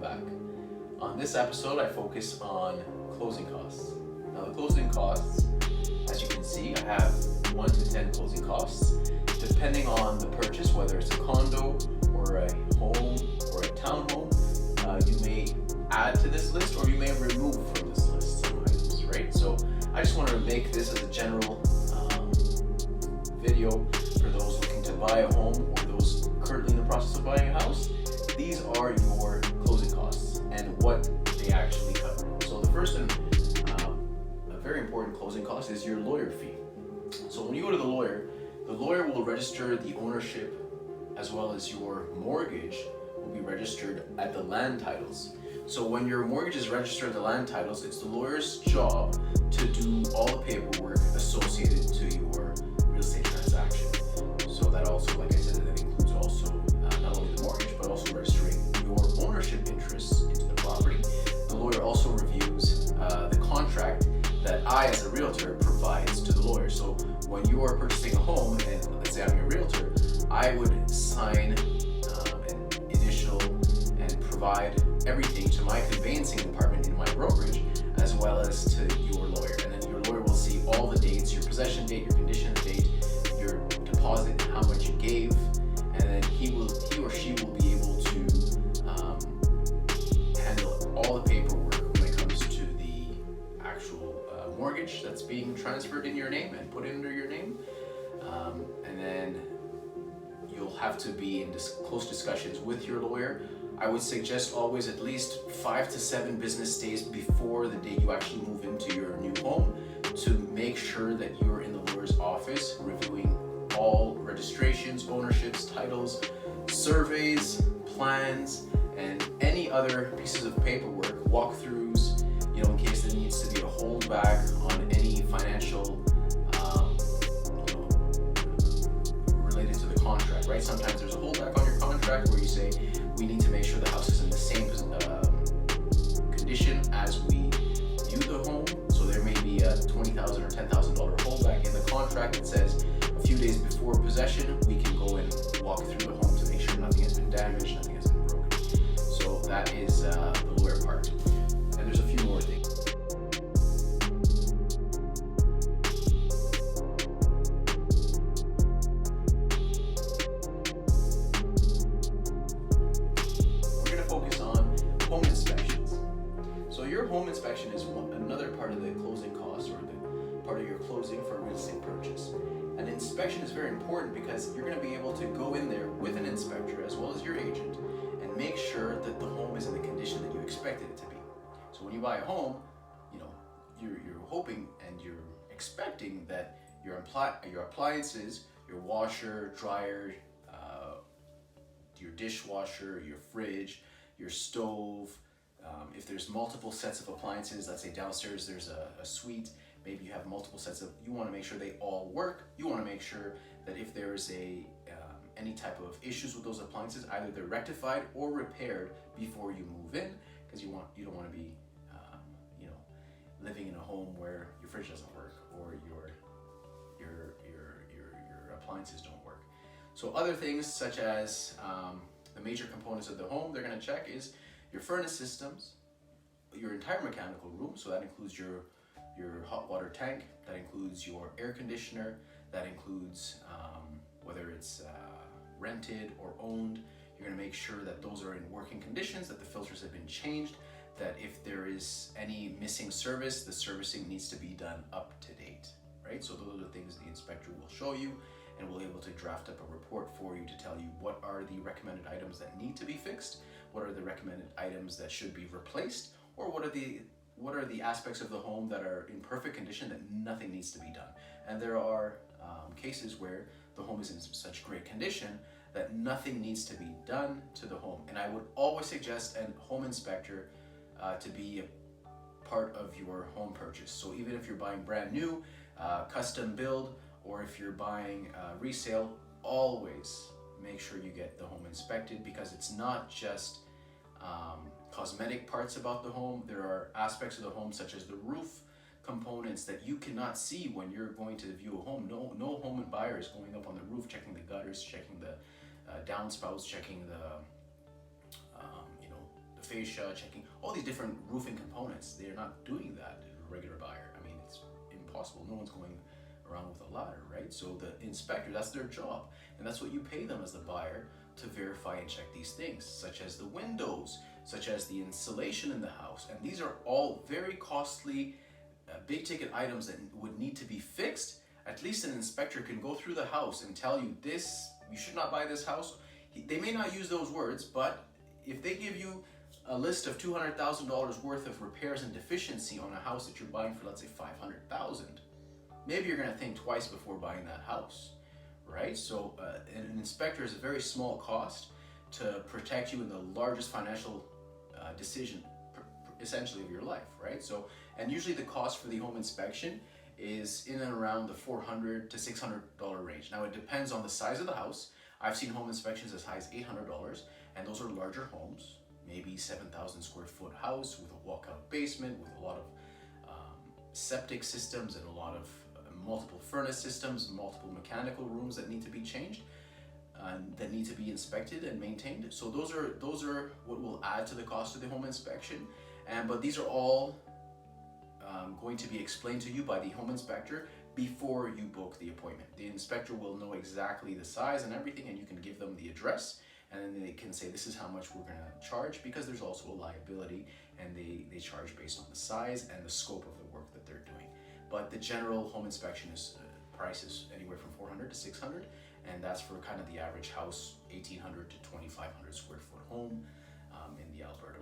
back. On this episode, I focus on closing costs. Now, the closing costs, as you can see, I have 1 to 10 closing costs, depending on the purchase, whether it's a condo or a home or a townhome. You may add to this list or you may remove from this list some items, right? So I just wanted to make this as a general video for those looking to buy a home or those currently in the process of buying a house. These are your closing costs and what they actually cover. So the first and a very important closing cost is your lawyer fee. So when you go to the lawyer will register the ownership as well as your mortgage will be registered at the land titles. So when your mortgage is registered at the land titles, it's the lawyer's job to do all the paperwork associated to your real estate transaction. So that also, like I said, that includes also not only the mortgage, but also registering your ownership interests into the property. The lawyer also reviews the contract that I, as a realtor, provides to the lawyer. So when you are purchasing a home, and let's say I'm your realtor, I would sign an initial and provide everything to my conveyancing department in my brokerage, as well as to your lawyer. And then your lawyer will see all the dates, your possession date, your condition date, your deposit, how much you gave, and then he or she will be able to handle all the paperwork when it comes to the actual mortgage that's being transferred in your name and put under your name. And then you'll have to be in close discussions with your lawyer. I would suggest always at least 5 to 7 business days before the day you actually move into your new home to make sure that you're in the lawyer's office reviewing all registrations, ownerships, titles, surveys, plans, and any other pieces of paperwork, walkthroughs, in case there needs to be a holdback on any financial related to the contract, right? Sometimes there's a holdback on your contract where you say, we need to make sure the house is in the same condition as we view the home. So there may be a $20,000 or $10,000 holdback in the contract that says a few days before possession, we can go and walk through the home to make sure nothing has been damaged, nothing has been broken. So that is the lawyer part. And there's a few more things. Your home inspection is another part of the closing cost or the part of your closing for a real estate purchase. An inspection is very important because you're going to be able to go in there with an inspector as well as your agent and make sure that the home is in the condition that you expected it to be. So when you buy a home, you're hoping and you're expecting that your appliances, your washer, dryer, your dishwasher, your fridge, your stove, if there's multiple sets of appliances, let's say downstairs there's a suite, maybe you have multiple sets of, you want to make sure they all work. You want to make sure that if there is any type of issues with those appliances, either they're rectified or repaired before you move in, because you don't want to be living in a home where your fridge doesn't work or your appliances don't work. So other things such as the major components of the home they're going to check is your furnace systems, your entire mechanical room, so that includes your hot water tank, that includes your air conditioner, that includes whether it's rented or owned. You're going to make sure that those are in working conditions, that the filters have been changed, that if there is any missing service, the servicing needs to be done up to date, right? So those are the things the inspector will show you, and we'll be able to draft up a report for you to tell you what are the recommended items that need to be fixed, what are the recommended items that should be replaced, or what are the aspects of the home that are in perfect condition that nothing needs to be done. And there are cases where the home is in such great condition that nothing needs to be done to the home. And I would always suggest a home inspector to be a part of your home purchase. So even if you're buying brand new, custom build, or if you're buying resale, always make sure you get the home inspected, because it's not just cosmetic parts about the home. There are aspects of the home such as the roof components that you cannot see when you're going to view a home. No home buyer is going up on the roof, checking the gutters, checking the downspouts, checking the fascia, checking all these different roofing components. They're not doing that to a regular buyer. I mean, it's impossible. No one's going around with a ladder, right? So the inspector, that's their job. And that's what you pay them as the buyer, to verify and check these things, such as the windows, such as the insulation in the house. And these are all very costly, big ticket items that would need to be fixed. At least an inspector can go through the house and tell you this, you should not buy this house. They may not use those words, but if they give you a list of $200,000 worth of repairs and deficiency on a house that you're buying for, let's say, $500,000, maybe you're going to think twice before buying that house, right? So an inspector is a very small cost to protect you in the largest financial decision, essentially, of your life, right? So, and usually the cost for the home inspection is in and around the $400 to $600 range. Now, it depends on the size of the house. I've seen home inspections as high as $800, and those are larger homes, maybe 7,000 square foot house with a walkout basement, with a lot of septic systems and a lot of multiple furnace systems, multiple mechanical rooms that need to be changed, that need to be inspected and maintained. So those are what will add to the cost of the home inspection. But these are all going to be explained to you by the home inspector before you book the appointment. The inspector will know exactly the size and everything, and you can give them the address, and then they can say, this is how much we're going to charge, because there's also a liability, and they charge based on the size and the scope of the work that they're doing. But the general home inspection is prices anywhere from $400 to $600, and that's for kind of the average house, 1,800 to 2,500 square foot home in the Alberta